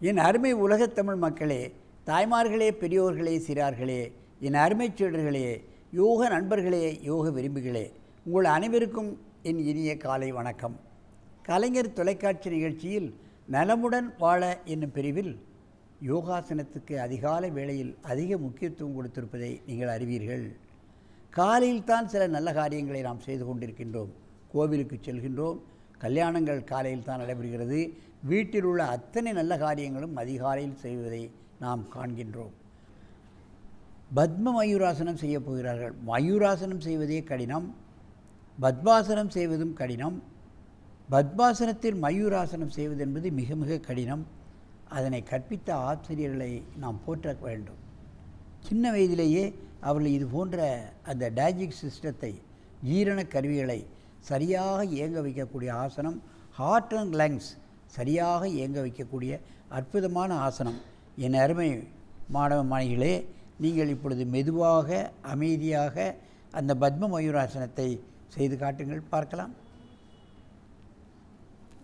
என் அருமை உலகத்தமிழ் மக்களே, தாய்மார்களே, பெரியோர்களே, சிறார்களே, என் அருமைச் சீடர்களே, யோக நண்பர்களே, யோக விரும்பிகளே, உங்கள் அனைவருக்கும் என் இனிய காலை வணக்கம். கலைஞர் தொலைக்காட்சி நிகழ்ச்சியில் நலமுடன் வாழ என்னும் பிரிவில் யோகாசனத்துக்கு அதிகாலை வேளையில் அதிக முக்கியத்துவம் கொடுத்திருப்பதை நீங்கள் அறிவீர்கள். காலையில் தான் சில நல்ல காரியங்களை நாம் செய்து கொண்டிருக்கின்றோம். கோவிலுக்கு செல்கின்றோம், கல்யாணங்கள் காலையில் தான் நடைபெறுகிறது. வீட்டில் உள்ள அத்தனை நல்ல காரியங்களும் அதிகாலையில் செய்வதை நாம் காண்கின்றோம். பத்ம மயூராசனம் செய்ய போகிறார்கள். மயூராசனம் செய்வதே கடினம், பத்மாசனம் செய்வதும் கடினம். பத்மாசனத்தில் மயூராசனம் செய்வது என்பது மிக மிக கடினம். அதனை கற்பித்த ஆசிரியர்களை நாம் போற்ற வேண்டும். சின்ன வயதிலேயே அவர்கள் இது போன்ற அந்த டைஜஸ்டிவ் சிஸ்டத்தை, ஜீரண கருவிகளை சரியாக இயங்க வைக்கக்கூடிய ஆசனம், ஹார்ட் அண்ட் லங்ஸ் சரியாக இயங்க வைக்கக்கூடிய அற்புதமான ஆசனம். என் அருமை மாணவ மாணவிகளே, நீங்கள் இப்பொழுது மெதுவாக அமைதியாக அந்த பத்ம மயூராசனத்தை செய்து காட்டுங்கள், பார்க்கலாம்.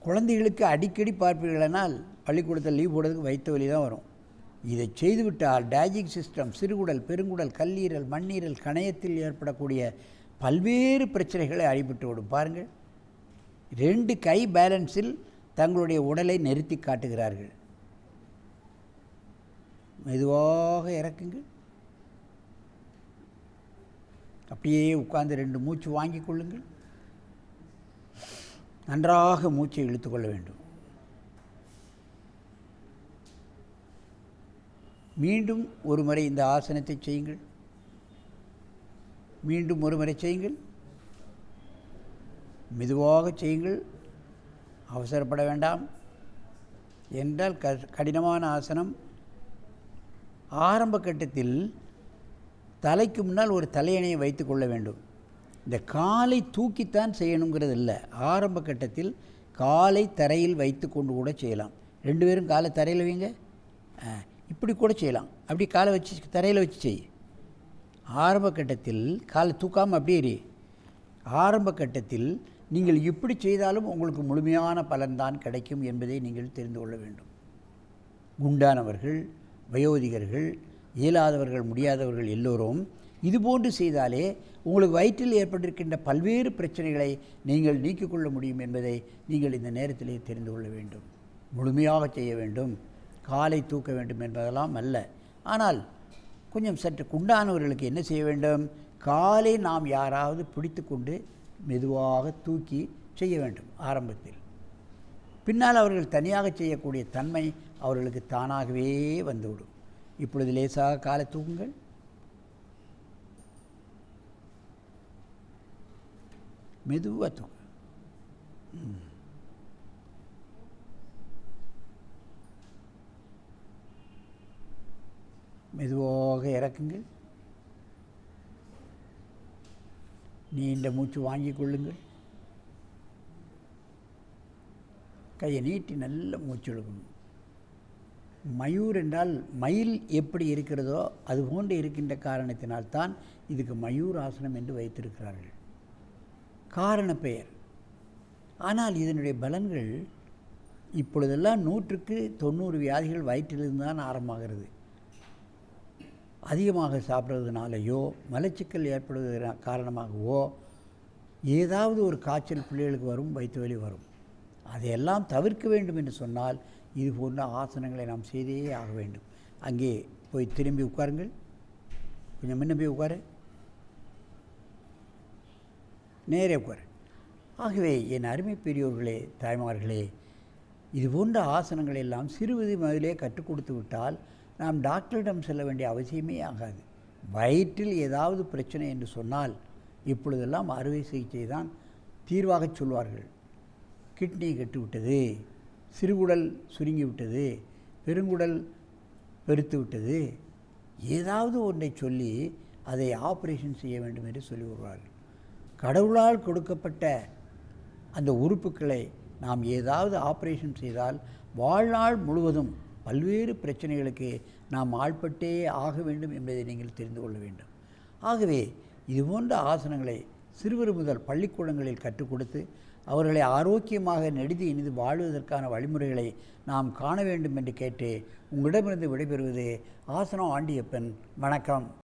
குழந்தைகளுக்கு அடிக்கடி பார்ப்பீர்களானால் பள்ளிக்கூடத்தில் லீவ் போடுறதுக்கு வயிற்று வலி தான் வரும். இதை செய்துவிட்டால் டைஜஸ்டிவ் சிஸ்டம், சிறுகுடல், பெருங்குடல், கல்லீரல், மண்ணீரல், கணையத்தில் ஏற்படக்கூடிய பல்வேறு பிரச்சனைகளை அடிபட்டு விடும். பாருங்கள், 2 கை பேலன்ஸில் தங்களுடைய உடலை நிறுத்தி காட்டுகிறார்கள். மெதுவாக இறக்குங்கள். அப்படியே உட்கார்ந்து 2 மூச்சு வாங்கி கொள்ளுங்கள். நன்றாக மூச்சை இழுத்துக்கொள்ள வேண்டும். மீண்டும் ஒரு முறை இந்த ஆசனத்தை செய்யுங்கள். மீண்டும் ஒரு முறை செய்யுங்கள். மெதுவாக செய்யுங்கள், அவசரப்பட வேண்டாம். என்றால் கடினமான ஆசனம். ஆரம்ப கட்டத்தில் தலைக்கு முன்னால் ஒரு தலையணையை வைத்து கொள்ள வேண்டும். இந்த காலை தூக்கித்தான் செய்யணுங்கிறது இல்லை. ஆரம்ப கட்டத்தில் காலை தரையில் வைத்து கொண்டு கூட செய்யலாம். 2 பேரும் காலை தரையில் வைங்க, இப்படி கூட செய்யலாம். அப்படி காலை வச்சு தரையில் வச்சு செய். ஆரம்ப கட்டத்தில் காலை தூக்காமல் அப்படியே ஆரம்ப கட்டத்தில் நீங்கள் இப்படி செய்தாலும் உங்களுக்கு முழுமையான பலன்தான் கிடைக்கும் என்பதை நீங்கள் தெரிந்து கொள்ள வேண்டும். குண்டானவர்கள், வயோதிகர்கள், இயலாதவர்கள், முடியாதவர்கள் எல்லோரும் இதுபோன்று செய்தாலே உங்களுக்கு வயிற்றில் ஏற்பட்டிருக்கின்ற பல்வேறு பிரச்சனைகளை நீங்கள் நீக்கிக் கொள்ள முடியும் என்பதை நீங்கள் இந்த நேரத்திலே தெரிந்து கொள்ள வேண்டும். முழுமையாக செய்ய வேண்டும், காலை தூக்க வேண்டும் என்பதெல்லாம் அல்ல. ஆனால் கொஞ்சம் சற்று குண்டானவர்களுக்கு என்ன செய்ய வேண்டும்? காலை நாம் யாராவது பிடித்து கொண்டு மெதுவாக தூக்கி செய்ய வேண்டும் ஆரம்பத்தில். பின்னால் அவர்கள் தனியாக செய்யக்கூடிய தன்மை அவர்களுக்கு தானாகவே வந்துவிடும். இப்பொழுது லேசாக காலை தூக்குங்கள். மெதுவாக தூக்கு. மெதுவாக இறக்குங்கள். நீண்ட மூச்சு வாங்கி கொள்ளுங்கள். கையை நீட்டி நல்ல மூச்சு எடுக்கணும். மயூர் என்றால் மயில் எப்படி இருக்கிறதோ அதுபோன்று இருக்கின்ற காரணத்தினால்தான் இதுக்கு மயூர் ஆசனம் என்று வைத்திருக்கிறார்கள். காரண பெயர். ஆனால் இதனுடைய பலன்கள் இப்பொழுதெல்லாம் 100க்கு 90 வியாதிகள் வயிற்றிலிருந்து தான் ஆரம்பமாகிறது. அதிகமாக சாப்பிட்றதுனாலையோ, மலச்சிக்கல் ஏற்படுவது காரணமாகவோ, ஏதாவது ஒரு காய்ச்சல் பிள்ளைகளுக்கு வரும், வயிற்று வலி வரும். அதையெல்லாம் தவிர்க்க வேண்டும் என்று சொன்னால் இது போன்ற ஆசனங்களை நாம் செய்தே ஆக வேண்டும். அங்கே போய் திரும்பி உட்காருங்கள். கொஞ்சம் முன்ன போய் உட்காரு, நேரே உட்காரு. ஆகவே என் அருமை பெரியோர்களே, தாய்மார்களே, இது போன்ற ஆசனங்களை எல்லாம் சிறுவது முதலே கற்றுக் கொடுத்து விட்டால் நாம் டாக்டரிடம் செல்ல வேண்டிய அவசியமே ஆகாது. வயிற்றில் ஏதாவது பிரச்சனை என்று சொன்னால் இப்பொழுதெல்லாம் அறுவை சிகிச்சை தான் தீர்வாக சொல்வார்கள். கிட்னி கெட்டுவிட்டது, சிறுகுடல் சுருங்கி விட்டது, பெருங்குடல் பெருத்து விட்டது, ஏதாவது ஒன்றை சொல்லி அதை ஆப்ரேஷன் செய்ய வேண்டும் என்று சொல்லி வருவார்கள். கடவுளால் கொடுக்கப்பட்ட அந்த உறுப்புகளை நாம் ஏதாவது ஆப்ரேஷன் செய்தால் வாழ்நாள் முழுவதும் பல்வேறு பிரச்சனைகளுக்கு நாம் ஆள்பட்டே ஆக வேண்டும் என்பதை நீங்கள் தெரிந்து கொள்ள வேண்டும். ஆகவே இதுபோன்ற ஆசனங்களை சிறுவர் முதல் பள்ளிக்கூடங்களில் கற்றுக் கொடுத்து அவர்களை ஆரோக்கியமாக நெடிது இனிது வாழ்வதற்கான வழிமுறைகளை நாம் காண வேண்டும் என்று கேட்டு உங்களிடமிருந்து விடைபெறுவது ஆசனம் ஆண்டியப்பன். வணக்கம்.